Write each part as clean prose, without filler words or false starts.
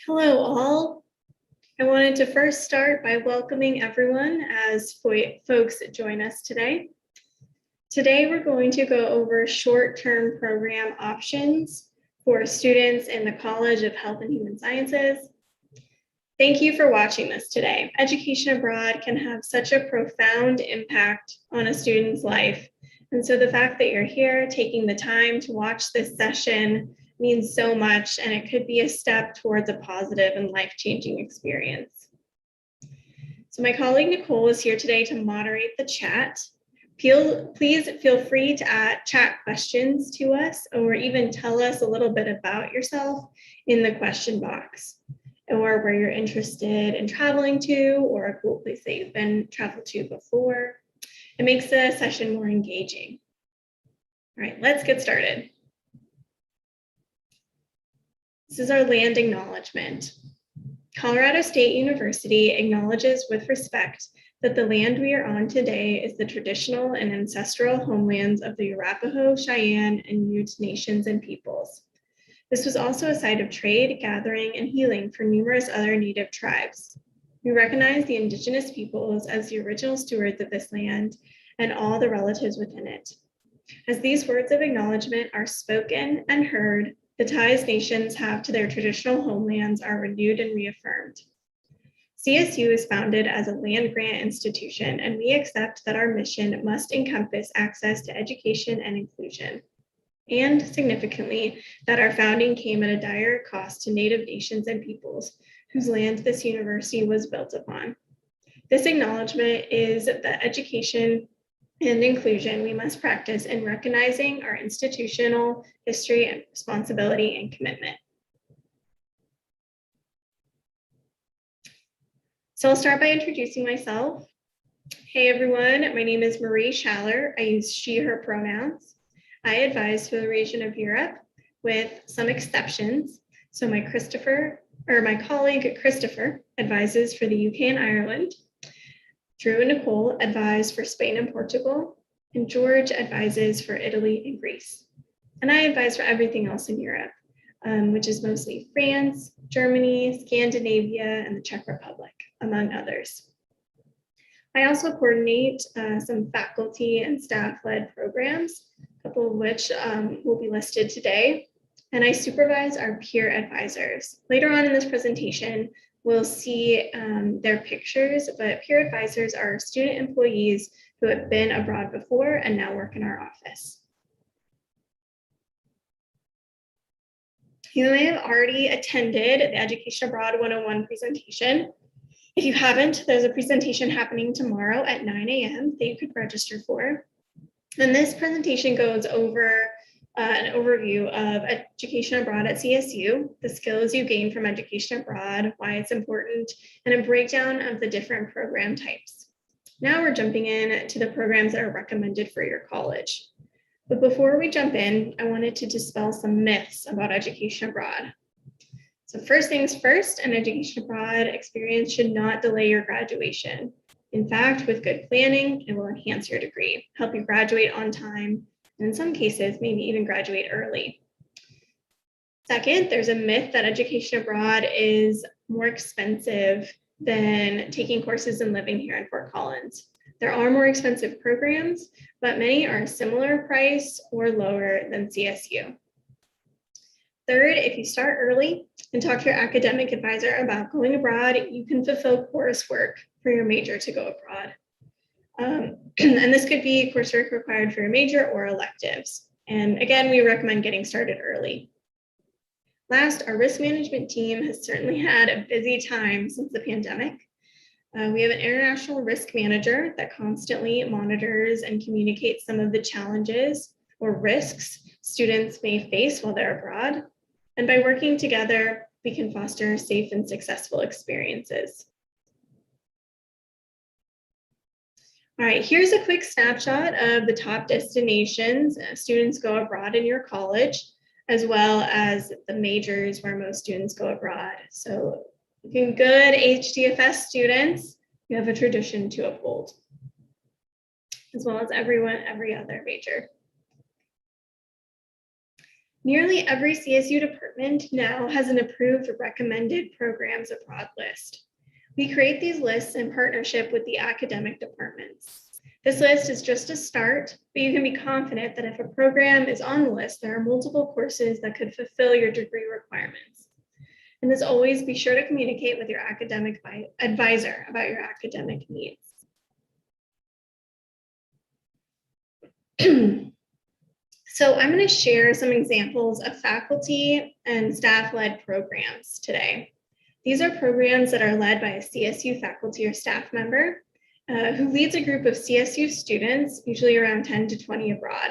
Hello all. I wanted to first start by welcoming everyone as folks join us today. Today we're going to go over short-term program options for students in the College of Health and Human Sciences. Thank you for watching this today. Education abroad can have such a profound impact on a student's life. And so the fact that you're here taking the time to watch this session means so much, and it could be a step towards a positive and life-changing experience. So my colleague Nicole is here today to moderate the chat. Please feel free to chat questions to us or even tell us a little bit about yourself in the question box, or where you're interested in traveling to, or a cool place that you've been traveled to before. It makes the session more engaging. All right, let's get started. This is our land acknowledgement. Colorado State University acknowledges with respect that the land we are on today is the traditional and ancestral homelands of the Arapaho, Cheyenne, and Ute nations and peoples. This was also a site of trade, gathering, and healing for numerous other Native tribes. We recognize the Indigenous peoples as the original stewards of this land and all the relatives within it. As these words of acknowledgement are spoken and heard, the ties nations have to their traditional homelands are renewed and reaffirmed. CSU is founded as a land-grant institution, and we accept that our mission must encompass access to education and inclusion. And significantly, that our founding came at a dire cost to Native nations and peoples whose land this university was built upon. This acknowledgement is the education and inclusion we must practice in recognizing our institutional history and responsibility and commitment. So I'll start by introducing myself. Hey everyone, my name is Marie Schaller. I use she, her pronouns. I advise for the region of Europe with some exceptions. So my colleague Christopher advises for the UK and Ireland. Drew and Nicole advise for Spain and Portugal, and George advises for Italy and Greece. And I advise for everything else in Europe, which is mostly France, Germany, Scandinavia, and the Czech Republic, among others. I also coordinate some faculty and staff-led programs, a couple of which will be listed today. And I supervise our peer advisors. Later on in this presentation, we'll see their pictures, but peer advisors are student employees who have been abroad before and now work in our office. You may have already attended the Education Abroad 101 presentation. If you haven't, there's a presentation happening tomorrow at 9 a.m. that you could register for. And this presentation goes over an overview of education abroad at CSU, the skills you gain from education abroad, why it's important, and a breakdown of the different program types. Now we're jumping in to the programs that are recommended for your college. But before we jump in, I wanted to dispel some myths about education abroad. So first things first, an education abroad experience should not delay your graduation. In fact, with good planning, it will enhance your degree, help you graduate on time, and in some cases, maybe even graduate early. Second, there's a myth that education abroad is more expensive than taking courses and living here in Fort Collins. There are more expensive programs, but many are a similar price or lower than CSU. Third, if you start early and talk to your academic advisor about going abroad, you can fulfill coursework for your major to go abroad. And this could be coursework required for your major or electives. And again, we recommend getting started early. Last, our risk management team has certainly had a busy time since the pandemic. We have an international risk manager that constantly monitors and communicates some of the challenges or risks students may face while they're abroad. And by working together, we can foster safe and successful experiences. All right, here's a quick snapshot of the top destinations students go abroad in your college, as well as the majors where most students go abroad. So looking good, HDFS students, you have a tradition to uphold, as well as every other major. Nearly every CSU department now has an approved recommended programs abroad list. We create these lists in partnership with the academic departments. This list is just a start, but you can be confident that if a program is on the list, there are multiple courses that could fulfill your degree requirements. And as always, be sure to communicate with your academic advisor about your academic needs. So I'm going to share some examples of faculty and staff-led programs today. These are programs that are led by a CSU faculty or staff member who leads a group of CSU students, usually around 10 to 20 abroad.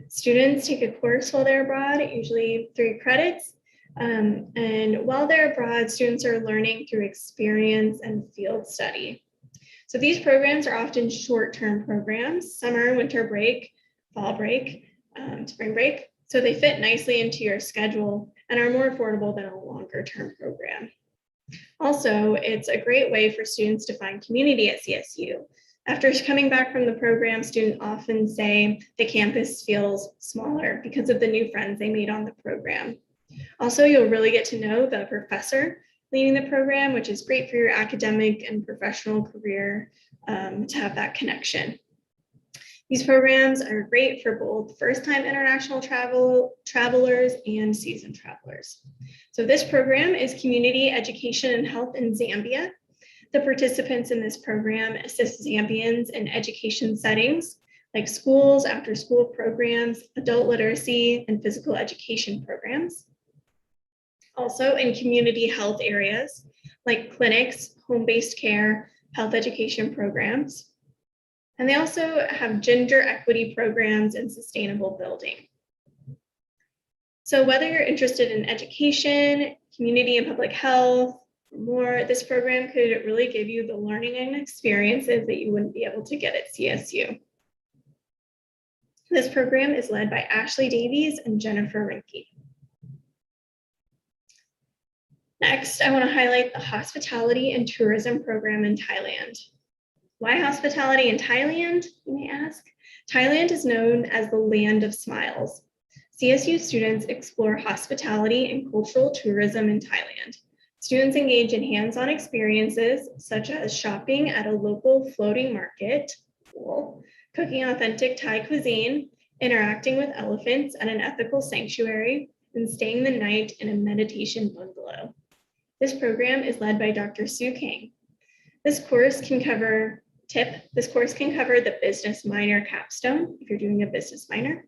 Students take a course while they're abroad, usually 3 credits. And while they're abroad, students are learning through experience and field study. So these programs are often short-term programs, summer, winter break, fall break, spring break. So they fit nicely into your schedule and are more affordable than a longer-term program. Also, it's a great way for students to find community at CSU. After coming back from the program, students often say the campus feels smaller because of the new friends they made on the program. Also, you'll really get to know the professor leading the program, which is great for your academic and professional career to have that connection. These programs are great for both first-time international travelers and seasoned travelers. So this program is Community Education and Health in Zambia. The participants in this program assist Zambians in education settings like schools, after-school programs, adult literacy, and physical education programs. Also in community health areas like clinics, home-based care, health education programs. And they also have gender equity programs and sustainable building. So whether you're interested in education, community and public health, or more, this program could really give you the learning and experiences that you wouldn't be able to get at CSU. This program is led by Ashley Davies and Jennifer Rinke. Next, I want to highlight the Hospitality and Tourism program in Thailand. Why hospitality in Thailand, you may ask? Thailand is known as the land of smiles. CSU students explore hospitality and cultural tourism in Thailand. Students engage in hands-on experiences such as shopping at a local floating market, cooking authentic Thai cuisine, interacting with elephants at an ethical sanctuary, and staying the night in a meditation bungalow. This program is led by Dr. Sue Kang. This course can cover the business minor capstone if you're doing a business minor.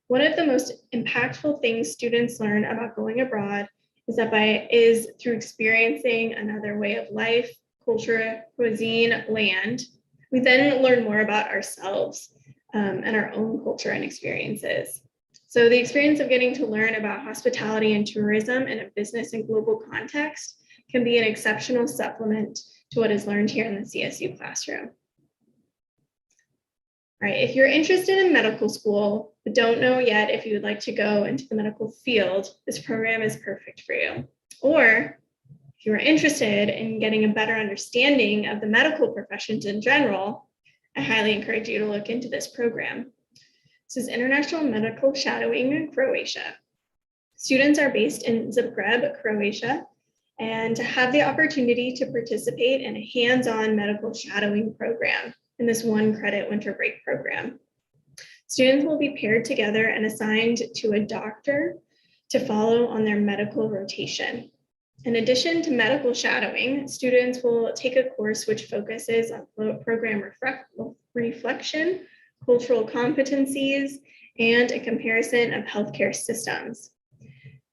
One of the most impactful things students learn about going abroad is through experiencing another way of life, culture, cuisine, land. We then learn more about ourselves and our own culture and experiences. So the experience of getting to learn about hospitality and tourism in a business and global context can be an exceptional supplement to what is learned here in the CSU classroom. All right, if you're interested in medical school, but don't know yet if you would like to go into the medical field, this program is perfect for you. Or if you're interested in getting a better understanding of the medical professions in general, I highly encourage you to look into this program. This is International Medical Shadowing in Croatia. Students are based in Zagreb, Croatia, and have the opportunity to participate in a hands-on medical shadowing program in this 1-credit winter break program. Students will be paired together and assigned to a doctor to follow on their medical rotation. In addition to medical shadowing, students will take a course which focuses on program reflection, cultural competencies, and a comparison of healthcare systems.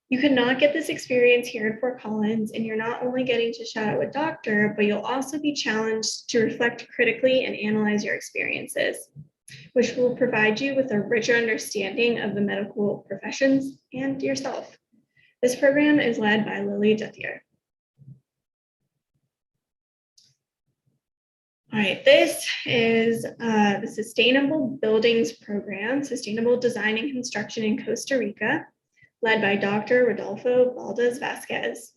You could not get this experience here in Fort Collins, and you're not only getting to shadow a doctor, but you'll also be challenged to reflect critically and analyze your experiences, which will provide you with a richer understanding of the medical professions and yourself. This program is led by Lily Juthier. All right, this is the Sustainable Buildings Program, Sustainable Design and Construction in Costa Rica, led by Dr. Rodolfo Valdez Vasquez.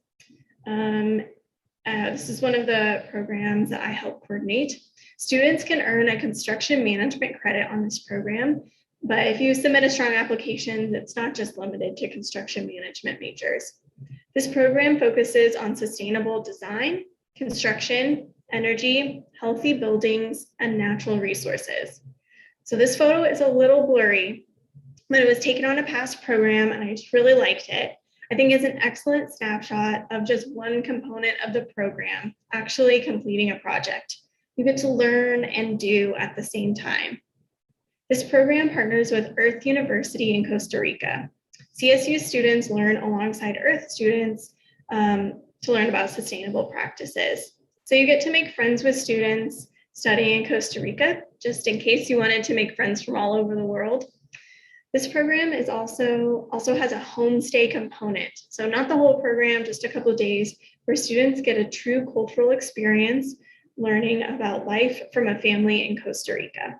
This is one of the programs that I help coordinate. Students can earn a construction management credit on this program But if you submit a strong application, it's not just limited to construction management majors. This program focuses on sustainable design, construction, energy, healthy buildings, and natural resources. So this photo is a little blurry, but it was taken on a past program and I just really liked it. I think it's an excellent snapshot of just one component of the program, actually completing a project. You get to learn and do at the same time. This program partners with Earth University in Costa Rica. CSU students learn alongside Earth students to learn about sustainable practices. So you get to make friends with students studying in Costa Rica, just in case you wanted to make friends from all over the world. This program is also has a homestay component. So not the whole program, just a couple of days where students get a true cultural experience learning about life from a family in Costa Rica.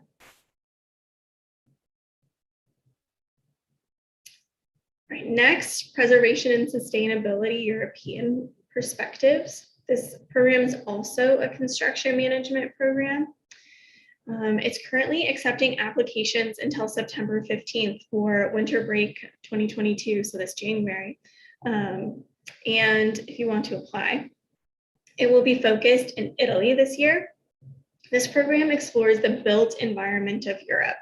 Right, next, preservation and sustainability European perspectives. This program is also a construction management program. It's currently accepting applications until September 15th for winter break 2022, so this January. And if you want to apply, it will be focused in Italy this year. This program explores the built environment of Europe.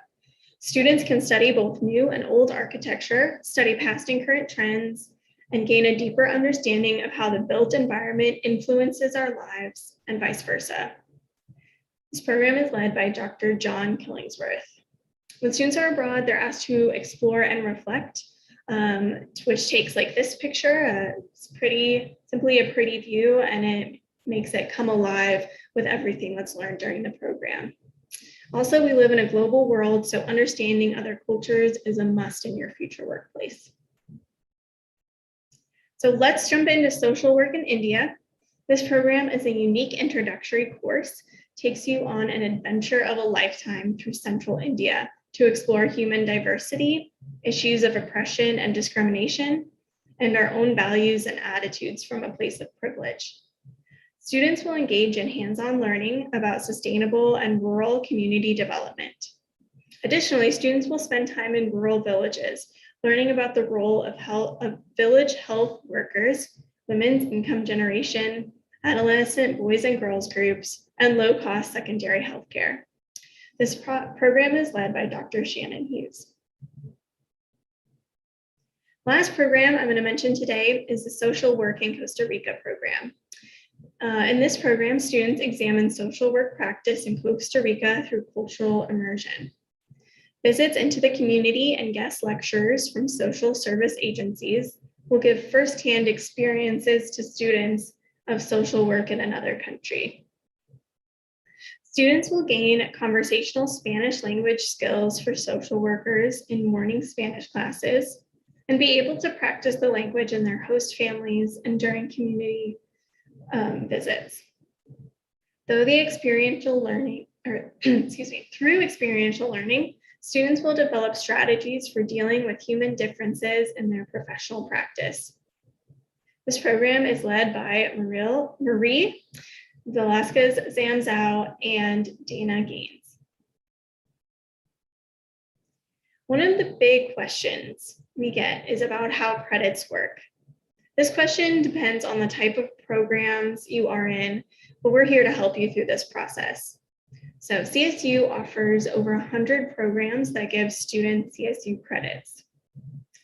Students can study both new and old architecture, study past and current trends, and gain a deeper understanding of how the built environment influences our lives and vice versa. This program is led by Dr. John Killingsworth. When students are abroad, they're asked to explore and reflect, which takes like this picture. It's simply a pretty view, and it makes it come alive with everything that's learned during the program. Also, we live in a global world, so understanding other cultures is a must in your future workplace. So let's jump into social work in India. This program is a unique introductory course, takes you on an adventure of a lifetime through central India to explore human diversity, issues of oppression and discrimination, and our own values and attitudes from a place of privilege. Students will engage in hands-on learning about sustainable and rural community development. Additionally, students will spend time in rural villages, learning about the role of village health workers, women's income generation, adolescent boys and girls groups, and low-cost secondary healthcare. This program is led by Dr. Shannon Hughes. Last program I'm going to mention today is the Social Work in Costa Rica program. In this program, students examine social work practice in Costa Rica through cultural immersion. Visits into the community and guest lecturers from social service agencies will give firsthand experiences to students of social work in another country. Students will gain conversational Spanish language skills for social workers in morning Spanish classes and be able to practice the language in their host families and during community visits. Through experiential learning, students will develop strategies for dealing with human differences in their professional practice. This program is led by Marie Velasquez Zanzao and Dana Gaines. One of the big questions we get is about how credits work. This question depends on the type of programs you are in, but we're here to help you through this process. So CSU offers over 100 programs that give students CSU credits.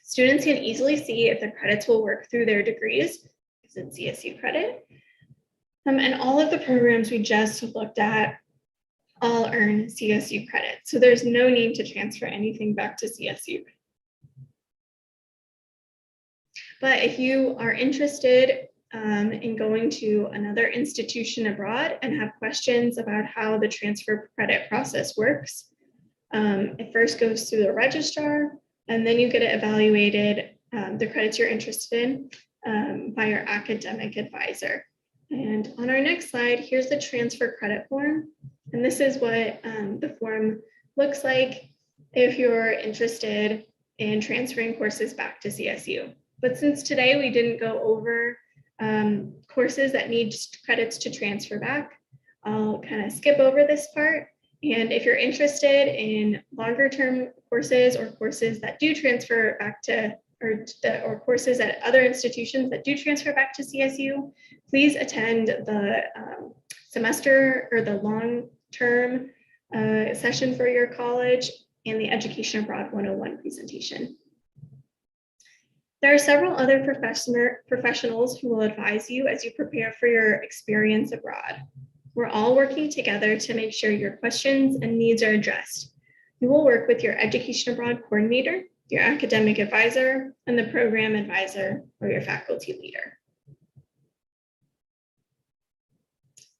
Students can easily see if the credits will work through their degrees, because it's CSU credit. And all of the programs we just looked at all earn CSU credit. So there's no need to transfer anything back to CSU. But if you are interested in going to another institution abroad and have questions about how the transfer credit process works, it first goes through the registrar, and then you get it evaluated, the credits you're interested in, by your academic advisor. And on our next slide, here's the transfer credit form. And this is what the form looks like if you're interested in transferring courses back to CSU. But since today we didn't go over courses that need credits to transfer back, I'll kind of skip over this part And if you're interested in longer term courses or courses that do transfer back to, or courses at other institutions that do transfer back to CSU, please attend the semester or the long-term session for your college and the Education Abroad 101 presentation. There are several other professionals who will advise you as you prepare for your experience abroad. We're all working together to make sure your questions and needs are addressed. You will work with your Education Abroad coordinator, your academic advisor, and the program advisor or your faculty leader.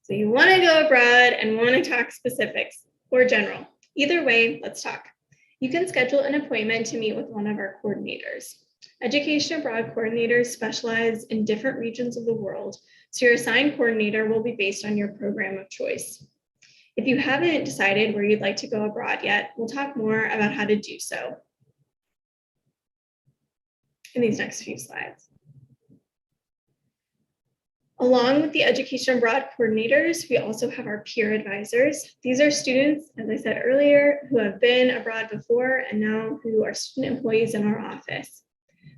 So you want to go abroad and want to talk specifics or general. Either way, let's talk. You can schedule an appointment to meet with one of our coordinators. Education Abroad coordinators specialize in different regions of the world, so your assigned coordinator will be based on your program of choice. If you haven't decided where you'd like to go abroad yet, we'll talk more about how to do so in these next few slides. Along with the Education Abroad coordinators, we also have our peer advisors. These are students, as I said earlier, who have been abroad before and now who are student employees in our office.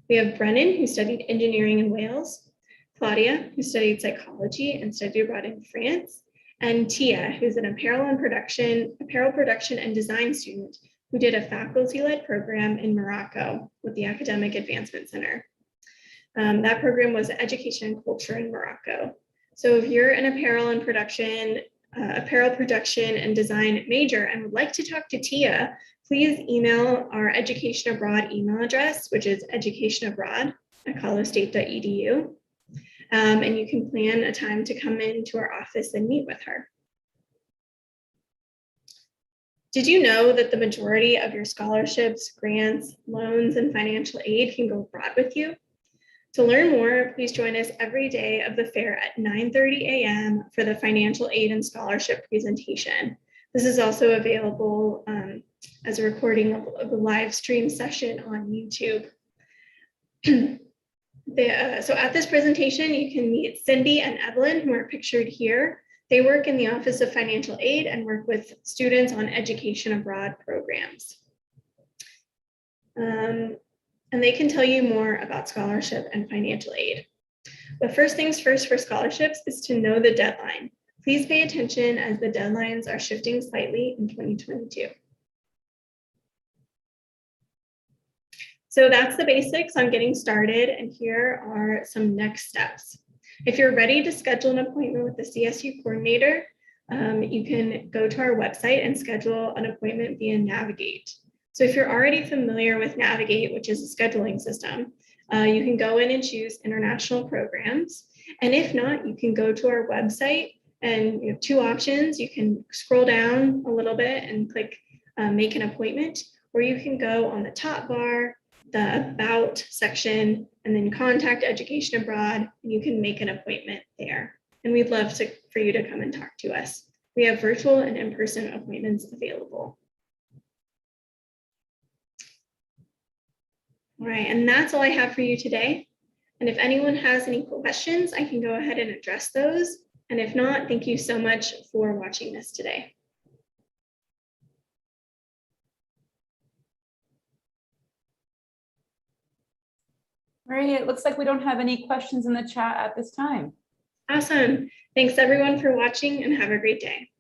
We have Brennan, who studied engineering in Wales, Claudia, who studied psychology and studied abroad in France, and Tia, who's an apparel production and design student who did a faculty-led program in Morocco with the Academic Advancement Center. That program was Education and Culture in Morocco. So if you're an apparel production and design major and would like to talk to Tia, please email our Education Abroad email address, which is educationabroad@colostate.edu. And you can plan a time to come into our office and meet with her. Did you know that the majority of your scholarships, grants, loans, and financial aid can go abroad with you? To learn more, please join us every day of the fair at 9:30 a.m. for the financial aid and scholarship presentation. This is also available as a recording of a live stream session on YouTube. So at this presentation, you can meet Cindy and Evelyn, who are pictured here. They work in the Office of Financial Aid and work with students on education abroad programs. And they can tell you more about scholarship and financial aid. But first things first for scholarships is to know the deadline. Please pay attention as the deadlines are shifting slightly in 2022. So that's the basics on getting started, and here are some next steps. If you're ready to schedule an appointment with the CSU coordinator, you can go to our website and schedule an appointment via Navigate. So if you're already familiar with Navigate, which is a scheduling system, you can go in and choose international programs. And if not, you can go to our website and you have two options. You can scroll down a little bit and click make an appointment, or you can go on the top bar, the About section, and then contact Education Abroad, and you can make an appointment there. And we'd love for you to come and talk to us. We have virtual and in-person appointments available. All right, and that's all I have for you today. And if anyone has any questions, I can go ahead and address those. And if not, thank you so much for watching this today. All right, it looks like we don't have any questions in the chat at this time. Awesome. Thanks everyone for watching and have a great day.